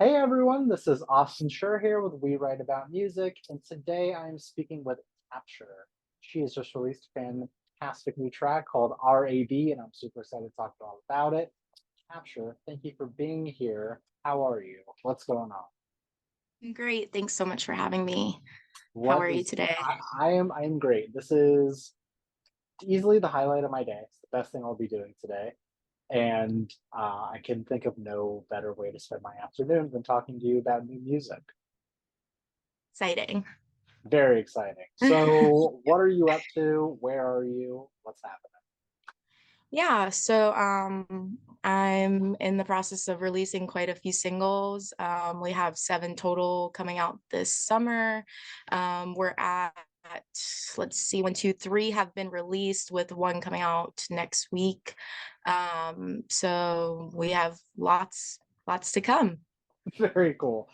Hey everyone, this is Austin Schur here with We Write About Music, and today I'm speaking with Kapture. She has just released a fantastic new track called R.A.B, and I'm super excited to talk all about it. Kapture, thank you for being here. How are you? What's going on? Great. Thanks so much for having me. How What are you is today? I am great. This is easily the highlight of my day. It's the best thing I'll be doing today. And I can think of no better way to spend my afternoon than talking to you about new music. Exciting. Very exciting. So, what are you up to? Where are you? What's happening? I'm in the process of releasing quite a few singles. We have 7 total coming out this summer. We're at, let's see, 1, 2, 3 have been released, with one coming out next week. So we have lots to come. Very cool.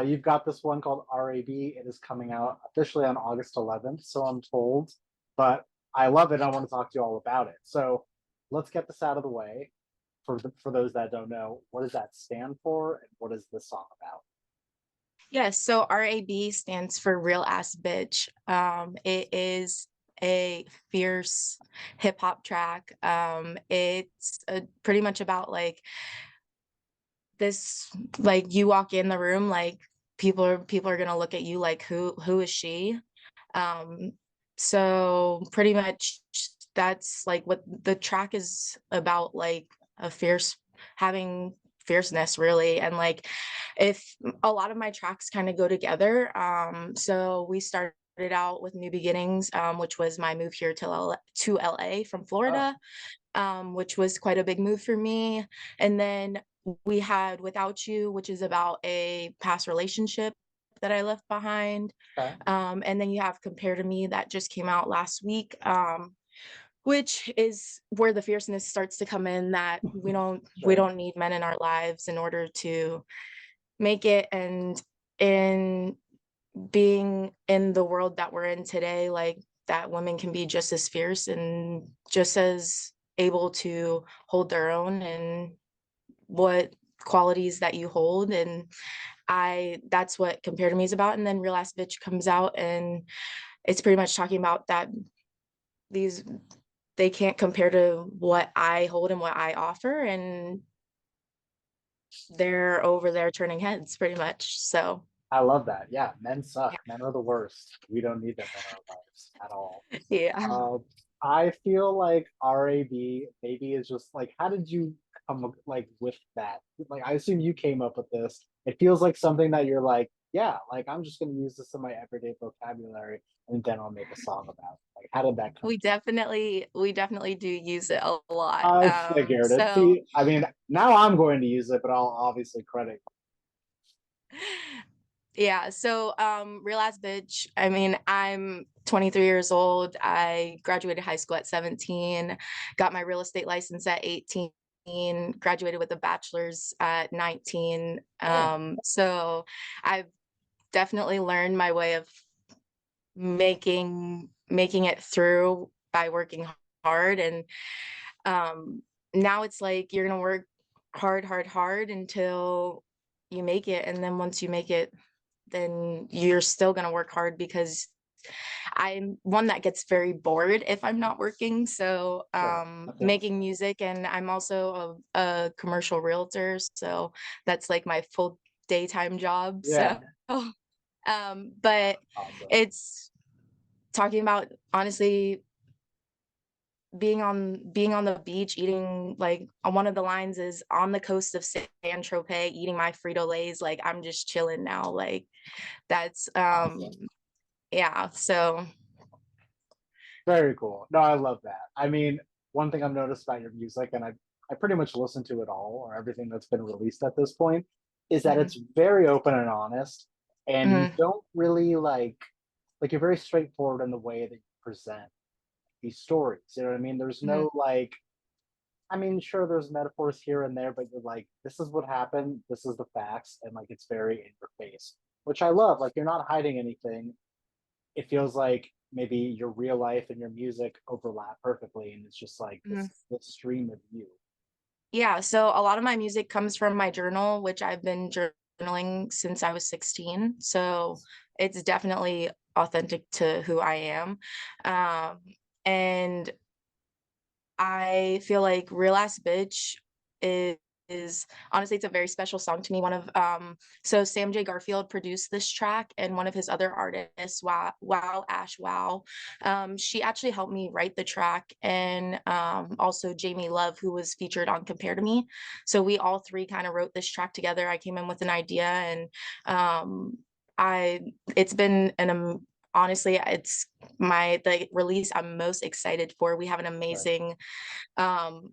You've got this one called R.A.B. It is coming out officially on August 11th, so I'm told. But I love it. I want to talk to you all about it. So, let's get this out of the way. For those that don't know, what does that stand for, and what is this song about? Yes, so R.A.B stands for Real Ass Bitch. It is a fierce hip hop track. It's pretty much about like this, like you walk in the room, like people are gonna look at you like who is she? Um, so pretty much that's like what the track is about, like a fierce having fierceness really. And like if a lot of my tracks kind of go together. So we started out with New Beginnings, which was my move here to LA from Oh, Florida, which was quite a big move for me. And then we had Without You, which is about a past relationship that I left behind. okay. And then you have Compare to Me that just came out last week, which is where the fierceness starts to come in, that we Sure. don't need men in our lives in order to make it. And in being in the world that we're in today, like that women can be just as fierce and just as able to hold their own, and what qualities that you hold. And I that's what Compare to Me is about. And then Real Ass Bitch comes out, and it's pretty much talking about that these they can't compare to what I hold and what I offer, and they're over there turning heads pretty much. So I love that. Yeah, men suck. Men are the worst. We don't need them in our lives at all. yeah. Uh, I feel like RAB maybe is just like, how did you like with that? Like, I assume you came up with this. It feels like something that you're like, yeah, like I'm just gonna use this in my everyday vocabulary, and then I'll make a song about it. Like, how did that come? We definitely do use it a lot. I figured it. So See, I mean, now I'm going to use it, but I'll obviously credit. yeah, so Real Ass Bitch, I mean, I'm 23 years old. I graduated high school at 17, got my real estate license at 18, graduated with a bachelor's at 19. Oh, So I've definitely learned my way of making it through by working hard. And um now it's like you're gonna work hard until you make it. And then once you make it, then you're still going to work hard, because I'm one that gets very bored if I'm not working. So sure. I feel the making same. music, and I'm also a commercial realtor, so that's like my full daytime job. So Yeah, but awesome. it's talking about, honestly, being on the beach eating, like one of the lines is on the coast of San Tropez eating my Frito-Lays, like I'm just chilling now, like that's Awesome. yeah. So Very cool. No, I love that. I mean, one thing I've noticed about your music, and I pretty much listen to it all or everything that's been released at this point, is that mhm, it's very open and honest, and you mhm, don't really like you're very straightforward in the way that you present these stories. You know what I mean? There's mhm, no like, I mean, sure, there's metaphors here and there, but you're like, this is what happened, this is the facts, and like it's very in your face, which I love. Like you're not hiding anything. It feels like maybe your real life and your music overlap perfectly, and it's just like mhm. this stream of you. Yeah, so a lot of my music comes from my journal, which I've been journaling since I was 16, so it's definitely authentic to who I am. Um, and I feel like Real Ass Bitch is honestly, it's a very special song to me. One of so Sam J. Garfield produced this track, and one of his other artists, Wow Ash Wow, she actually helped me write the track, and also Jamie Love, who was featured on Compare to Me. So we all three kind of wrote this track together. I came in with an idea, and I it's been an honestly, it's the release I'm most excited for. We have an Right. amazing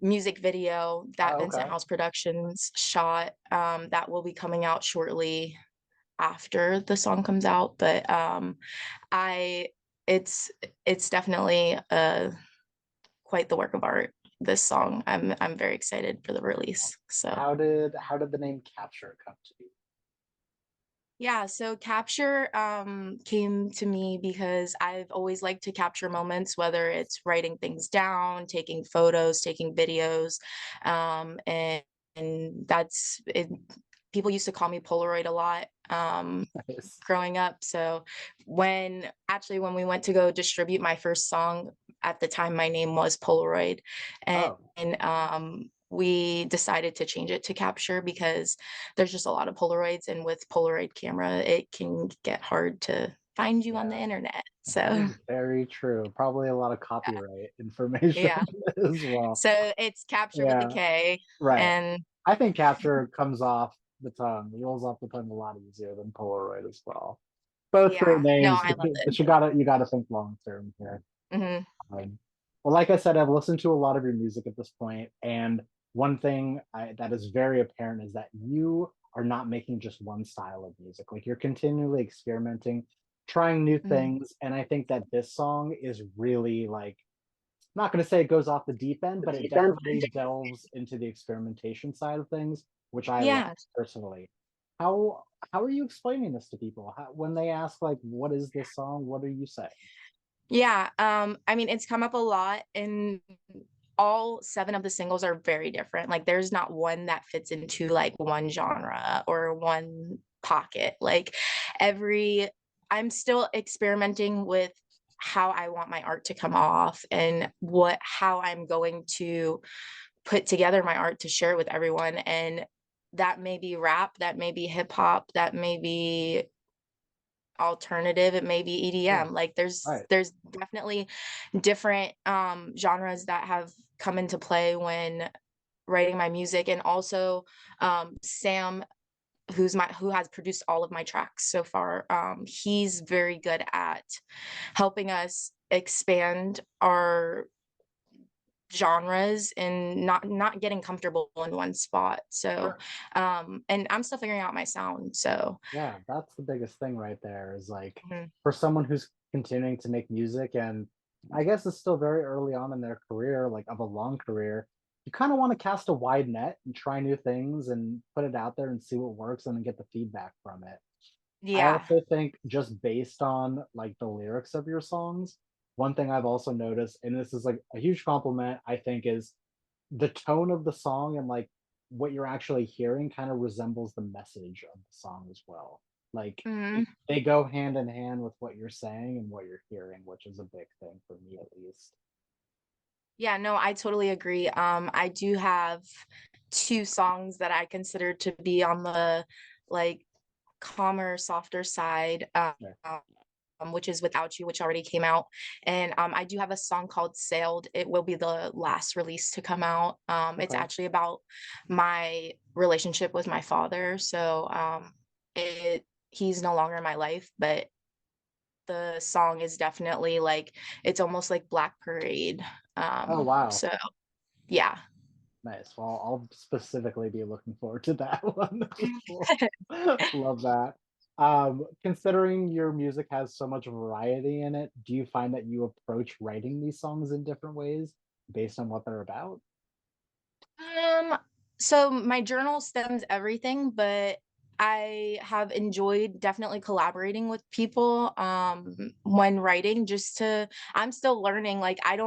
music video that Oh, Vincent okay. House Productions shot, that will be coming out shortly after the song comes out. But I it's it's definitely quite the work of art, this song. I'm very excited for the release. So How did the name Capture come to be? yeah, so Kapture came to me because I've always liked to capture moments, whether it's writing things down, taking photos, taking videos, and that's it. People used to call me Polaroid a lot Nice. growing up. So when we went to go distribute my first song, at the time my name was Polaroid, and, Oh, we decided to change it to Capture because there's just a lot of Polaroids, and with Polaroid camera, it can get hard to find you on the yeah. internet. That So is very true. Probably a lot of copyright information yeah, as well. so it's Capture with a Yeah, K, right. and I think capture comes off the tongue, rolls off the tongue a lot easier than Polaroid as well. Both great yeah, no, names, I love it. but you gotta think long term here. Hmm. Well, like I said, I've listened to a lot of your music at this point, and one thing that is very apparent is that you are not making just one style of music. Like you're continually experimenting, trying new Hmm. things, and I think that this song is really like I'm not going to say it goes off the deep end, but it definitely delves into the experimentation side of things, which I love Yeah. personally. How how are you explaining this to people? When they ask like, "What is this song?" What are you saying? Yeah, I mean, it's come up a lot, and all 7 of the singles are very different. Like, there's not one that fits into, like, one genre or one pocket. Like, every I'm still experimenting with how I want my art to come off and how I'm going to put together my art to share with everyone, and that may be rap, that may be hip hop, that may be alternative, it may be Sure. EDM. Like Right. there's definitely different genres that have come into play when writing my music. And also Sam, who has produced all of my tracks so far, he's very good at helping us expand our genres and not getting comfortable in one spot. So Sure. and I'm still figuring out my sound. So Yeah, that's the biggest thing right there is like mhm. for someone who's continuing to make music and I guess it's still very early on in their career, like of a long career, you kind of want to cast a wide net and try new things and put it out there and see what works and then get the feedback from it. I Yeah. also think just based on like the lyrics of your songs, one thing I've also noticed, and this is like a huge compliment, I think, is the tone of the song and like what you're actually hearing kind of resembles the message of the song as well. Like Mhm. they go hand in hand with what you're saying and what you're hearing, which is a big thing for me at least. Yeah, no, I totally agree. I do have 2 songs that I consider to be on the, like, calmer, softer side, Yeah. which is Without You, which already came out, and, I do have a song called Sailed. It will be the last release to come out. It's Okay. actually about my relationship with my father, so, he's no longer in my life, but the song is definitely, like, it's almost like Black Parade, Oh wow. so yeah. Nice. Well, I'll specifically be looking forward to that one. Cool. Love that. Considering your music has so much variety in it, do you find that you approach writing these songs in different ways based on what they're about? Um, so my journal stems everything, but I have enjoyed definitely collaborating with people when writing, just to I'm still learning. Like I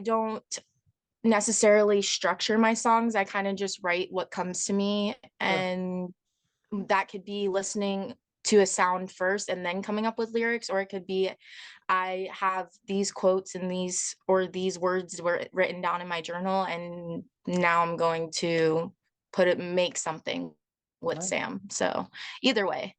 don't necessarily structure my songs. I kind of just write what comes to me, Sure. and that could be listening to a sound first and then coming up with lyrics, or it could be I have these quotes and these words were written down in my journal, and now I'm going to make something with Right. Sam. So either way,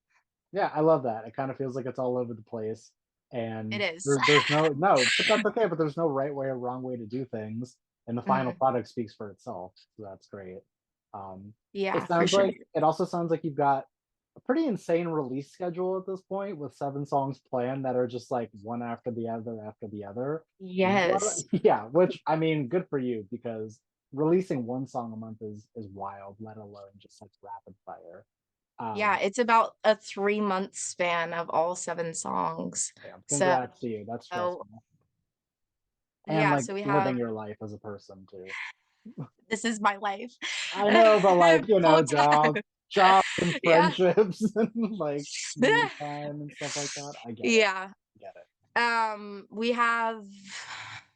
Yeah, I love that. It kind of feels like it's all over the place, it and is. there's no, but that's okay. But there's no right way or wrong way to do things, and the final Mhm. product speaks for itself. So that's great. Um, it Yeah, for sounds sure. like it also sounds like you've got a pretty insane release schedule at this point with 7 songs planned that are just like one after the other after the other. What? Yes. Yeah, which I mean, good for you because releasing 1 song a month is wild, let alone just like rapid fire. Yeah, Um, it's about a 3-month span of all 7 songs. Damn, So, congrats to you. That's stressful. And yeah, like so we have living your life as a person too. this is my life. I know, but like, Full time. jobs and Yeah. friendships and like me time and stuff like that. I get it. Yeah. Get it. We have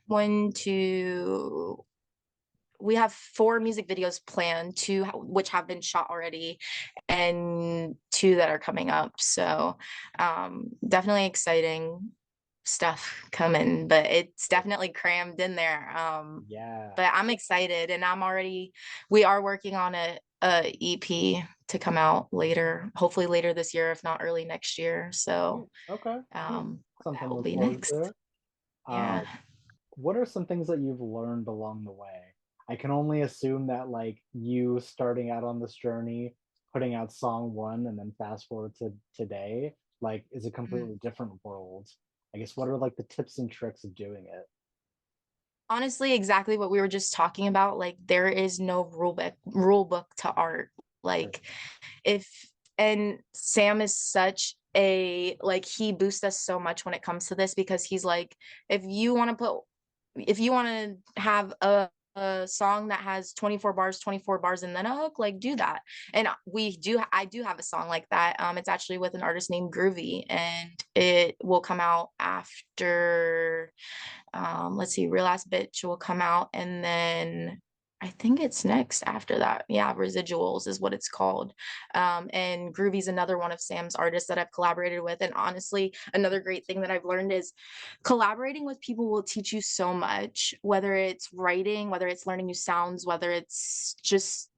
1, 2, we have 4 music videos planned, 2 which have been shot already, and 2 that are coming up. So, definitely exciting stuff coming, but it's definitely crammed in there. Yeah. But I'm excited, and we are working on a EP to come out later, hopefully later this year, if not early next year. Sweet. So, Okay. Sweet. Something that to will look be forward next. to. Yeah. Um, what are some things that you've learned along the way? I can only assume that like you starting out on this journey, putting out song one, and then fast forward to today, like is a Mm. completely different world. I guess what are like the tips and tricks of doing it? Honestly, exactly what we were just talking about. Like, there is no rule book to art. Sure. Like, if and Sam is such a like he boosts us so much when it comes to this, because he's like, if you want to put if you want to have a song that has 24 bars and then a hook, like do that. And I do have a song like that. It's actually with an artist named Groovy, and it will come out after, let's see, Real Ass Bitch will come out, and then I think it's next after that. Yeah, Residuals is what it's called. And Groovy's another one of Sam's artists that I've collaborated with. And honestly, another great thing that I've learned is collaborating with people will teach you so much, whether it's writing, whether it's learning new sounds, whether it's just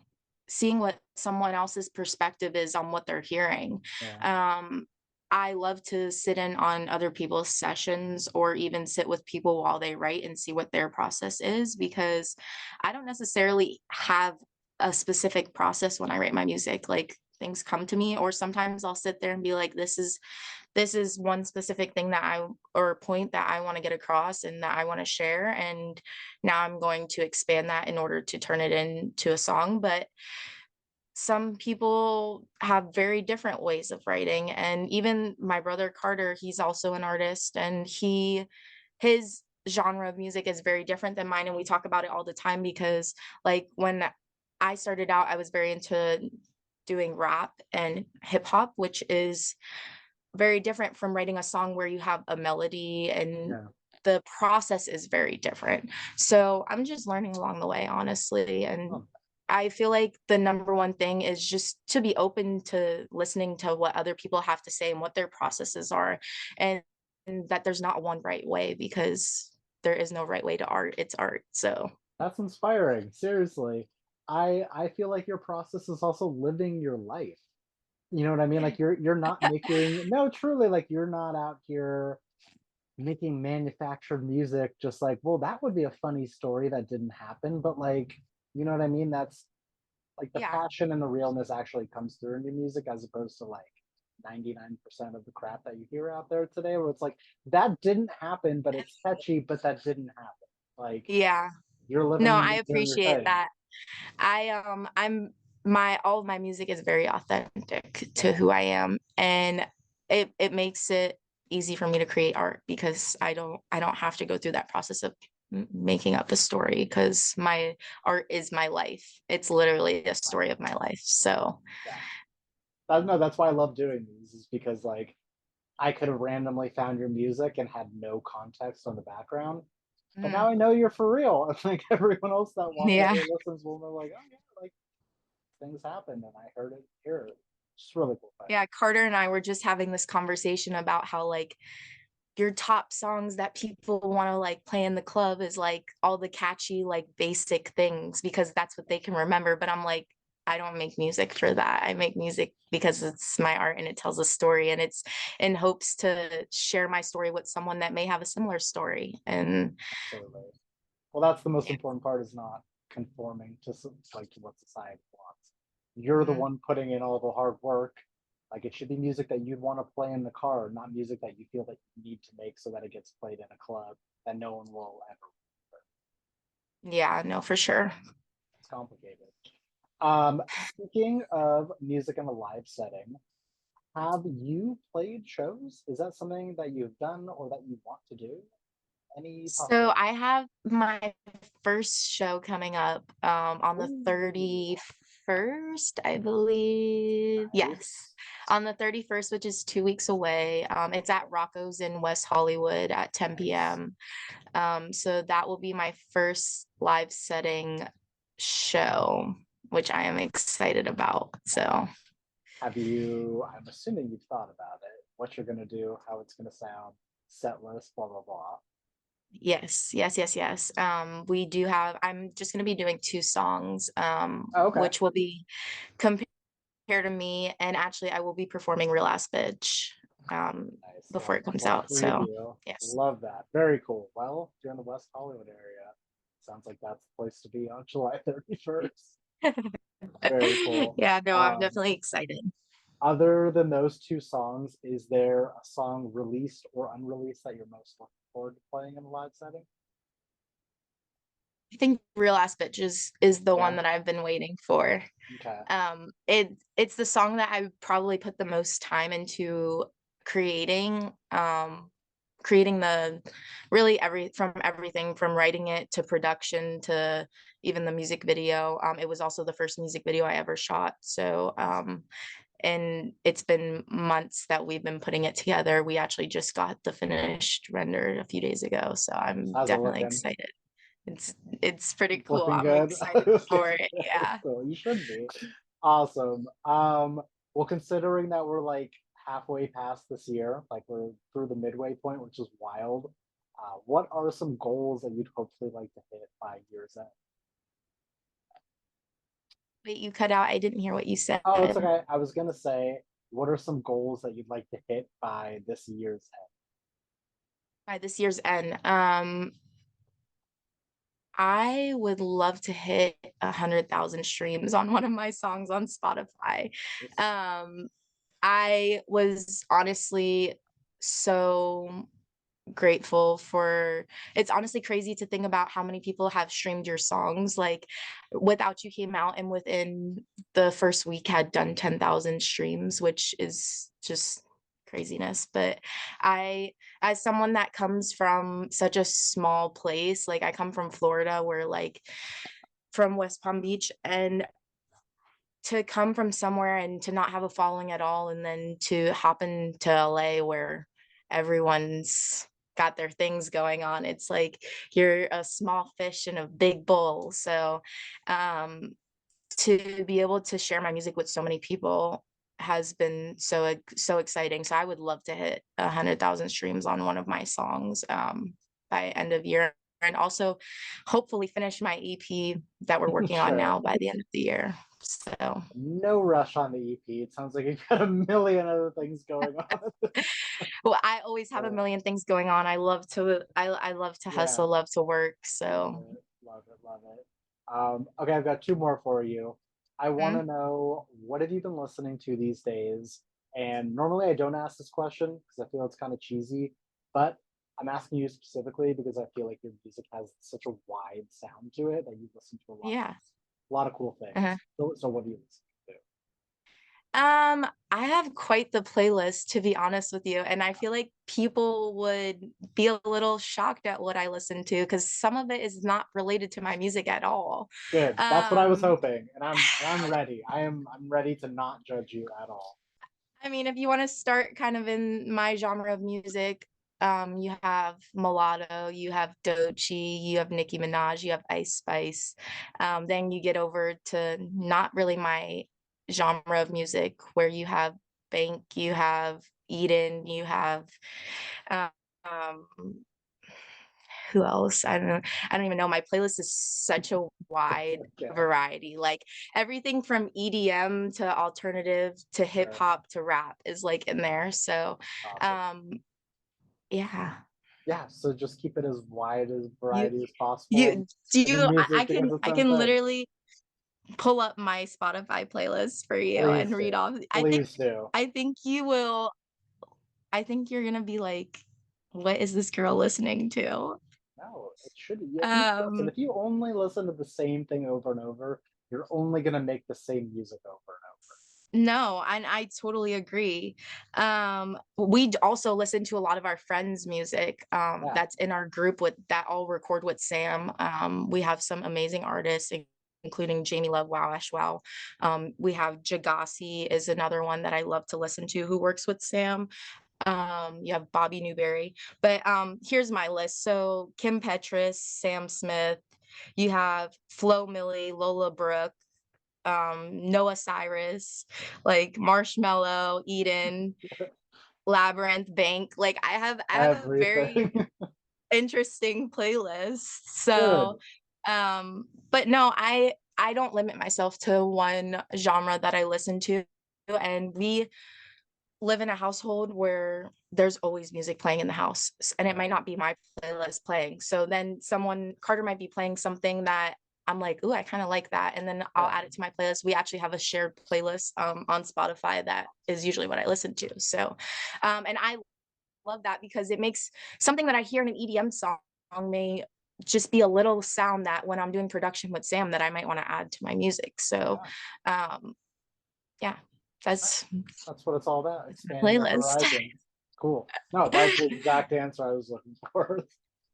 seeing what someone else's perspective is on what they're hearing. Yeah. Um, I love to sit in on other people's sessions, or even sit with people while they write and see what their process is, because I don't necessarily have a specific process when I write my music. Like, things come to me, or sometimes I'll sit there and be like, this is one specific thing or point that I want to get across and that I want to share, and now I'm going to expand that in order to turn it into a song. But some people have very different ways of writing, and even my brother Carter, he's also an artist, and his genre of music is very different than mine, and we talk about it all the time, because like when I started out, I was very into doing rap and hip hop, which is very different from writing a song where you have a melody, and Yeah. the process is very different. So I'm just learning along the way, honestly. And Oh, I feel like the number one thing is just to be open to listening to what other people have to say and what their processes are, and, and that there's not one right way, because there is no right way to art. It's art. So that's inspiring. Seriously. I feel like your process is also living your life. You know what I mean? yeah. Like you're not making no, truly, like you're not out here making manufactured music just like, well, that would be a funny story that didn't happen, but like, you know what I mean? That's like the Yeah. passion and the realness actually comes through in your music as opposed to like 99% of the crap that you hear out there today where it's like that didn't happen, but it's catchy, but that didn't happen. Like Yeah. you're No, living I and doing your appreciate thing. that. I'm my all of my music is very authentic to Yeah. who I am, and it makes it easy for me to create art, because I don't have to go through that process of making up a story, because my art is my life. It's literally the Right. story of my life. So Yeah. No, that's why I love doing these, is because like I could have randomly found your music and had no context on the background. But now mm, I know you're for real. And like everyone else that yeah. ever listens will know like, oh yeah, like things happen and I heard it here. Just really cool thing. Yeah, Carter and I were just having this conversation about how like your top songs that people want to like play in the club is like all the catchy like basic things because that's what they can remember. But I'm like, I don't make music for that. I make music because it's my art and it tells a story, and it's in hopes to share my story with someone that may have a similar story. And Absolutely. Well, that's the most yeah. important part, is not conforming to like to what society wants. You're the Mhm. one putting in all the hard work. Like, it should be music that you'd want to play in the car, not music that you feel that you need to make so that it gets played in a club that no one will ever. Yeah, no, for sure. It's complicated. Speaking of music in a live setting, have you played shows? Is that something that you've done or that you want to do? Any So possibility? I have my first show coming up on the Ooh, 31st, I believe. Yes. nice. On the 31st, which is 2 weeks away. It's at Rocco's in West Hollywood at 10 Nice. p.m. So that will be my first live setting show, which I am excited about. So Have you, I'm assuming you've thought about it, what you're gonna do, how it's gonna sound, set list, blah blah blah. yes, yes, yes, yes. We do have, I'm just gonna be doing two songs, Oh, okay. which will be compared to me, and actually I will be performing Real Ass Bitch Nice. before Well, it comes one out. So preview. yes. Love that. Very cool. Well, if you're in the West Hollywood area, sounds like that's the place to be on July 31st. Very cool. Yeah, no, I'm Um, definitely excited. Other than those two songs, is there a song released or unreleased that you're most looking forward to playing in a live setting? I think Real Ass Bitch is the one Yeah. that I've been waiting for. Okay. It's the song that I probably put the most time into creating. Creating the really everything from writing it to production to even the music video. It was also the first music video I ever shot. So and it's been months that we've been putting it together. We actually just got the finished render a few days ago. So Nice. I'm How's it definitely looking? excited. It's pretty It's cool. looking I'm good. excited Okay, for it. very Yeah. cool. You should be. Awesome. Well, considering that we're like halfway past this year, like we're through the midway point, which is wild. What are some goals that you'd hopefully like to hit by year's end? Wait, you cut out. I didn't hear what you said. Oh, it's okay. I was gonna say, what are some goals that you'd like to hit by this year's end? By this year's end. I would love to hit 100,000 streams on one of my songs on Spotify. Nice. Um, I was honestly so grateful for it's honestly crazy to think about how many people have streamed your songs. Like Without You came out and within the first week had done 10,000 streams, which is just craziness. But I, as someone that comes from such a small place, like I come from Florida, where like from West Palm Beach, and to come from somewhere and to not have a following at all, and then to hop into LA where everyone's got their things going on. It's like you're a small fish in a big bowl. So um to be able to share my music with so many people has been so exciting. So I would love to hit 100,000 streams on one of my songs by end of year, and also hopefully finish my EP that we're working on Sure. now by the end of the year. So No rush on the EP. It sounds like you've got a million other things going on. well, I always have a So, million things going on. I love to yeah. hustle, love to work. Love So it, love it, love it. Okay, I've got two more for you. I want mhm. to know, what have you been listening to these days? And normally I don't ask this question because I feel it's kind of cheesy, but I'm asking you specifically because I feel like your music has such a wide sound to it that you listen to Yeah. a lot of cool Uh-huh. things. So what do you listen to? I have quite the playlist, to be honest with you, and I feel like people would be a little shocked at what I listen to because some of it is not related to my music at all. Good. That's what I was Um, hoping, and I'm ready. I'm ready to not judge you at all. I mean, if you want to start kind of in my genre of music, you have Mulatto, you have Doechii, you have Nicki Minaj, you have Ice Spice. Then you get over to not really my genre of music where you have Bank, you have Eden, you have um who else? I don't even know. My playlist is such a wide Yeah, variety. Like everything from EDM to alternative to hip sure. hop to rap is like in there. So Awesome. um yeah. Yeah, so just keep it as wide as You variety as possible. you do And your you music does its I own can thing. literally pull up my Spotify playlist for you and Please read do. off. Please do. I think you will I think you're gonna be like, what is this girl listening to? No, it should. If you listen, Um, if you only listen to the same thing over and over, you're only gonna make the same music over and no, and I totally agree. Also listen to a lot of our friends' music, over. Yeah, that's in our group with that all record with Sam. We have some amazing artists, including Jamie Love Wow Ash Wow. We have Jagasi is another one that I love to listen to who works with Sam. You have Bobby Newberry, but here's my list. So Kim Petras, Sam Smith, you have Flo Millie, Lola Brooke, Noah Cyrus, like Marshmello, Eden, Labyrinth, Bank. Like I have a very everything. interesting playlist. Good. So but no, I don't limit myself to one genre that I listen to. And we live in a household where there's always music playing in the house, and it Yeah, might not be my playlist playing. So then Carter might be playing something that I'm like, ooh, I kind of like that. And then I'll yeah. add it to my playlist. We actually have a shared playlist on Spotify that is usually what I listen to. So and I love that because it makes something that I hear in an EDM song may just be a little sound that when I'm doing production with Sam that I might want to add to my music. So Yeah. um yeah, that's That's what it's all about, that's my expanding your playlist. horizons. Cool. No, that's the exact answer I was looking for.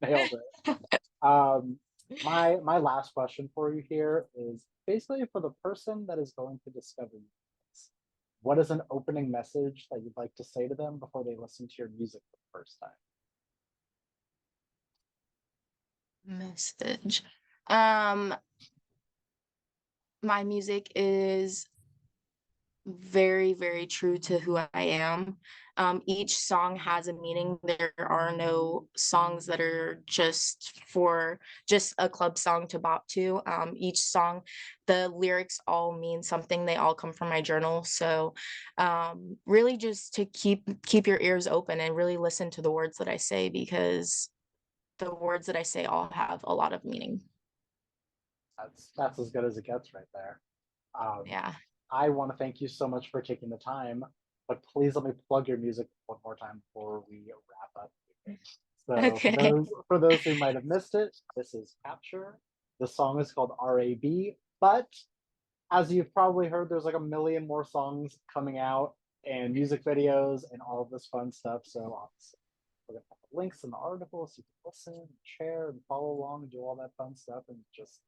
Nailed it. Um, my last question for you here is basically for the person that is going to discover you. What is an opening message that you'd like to say to them before they listen to your music for the first time? Message. Um, my music is very, very true to who I am. Each song has a meaning. There are no songs that are just a club song to bop to. Each song, the lyrics all mean something. They all come from my journal. So, really, just to keep your ears open and really listen to the words that I say because the words that I say all have a lot of meaning. That's as good as it gets right there. Um, Yeah. I want to thank you so much for taking the time, but please let me plug your music one more time before we wrap up. So Okay. for those who might have missed it, this is Kapture. The song is called R.A.B. But as you've probably heard, there's like a million more songs coming out and music videos and all of this fun stuff. So obviously, we're gonna have the links in the article so you can listen, and share, and follow along and do all that fun stuff and just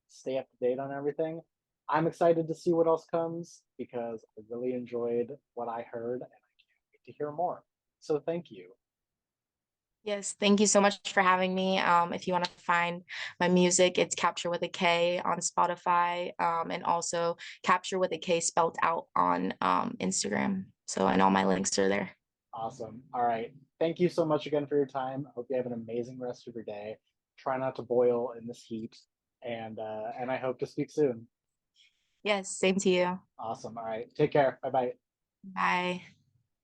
stay up to date on everything. I'm excited to see what else comes because I really enjoyed what I heard and I can't wait to hear more. So thank you. Yes, thank you so much for having me. If you want to find my music, it's Capture with a K on Spotify, and also Capture with a K spelled out on Instagram. So, and all my links are there. Awesome. All right. Thank you so much again for your time. I hope you have an amazing rest of your day. Try not to boil in this heat, and I hope to speak soon. Yes, same to you. Awesome. All right. Take care. Bye bye. Bye.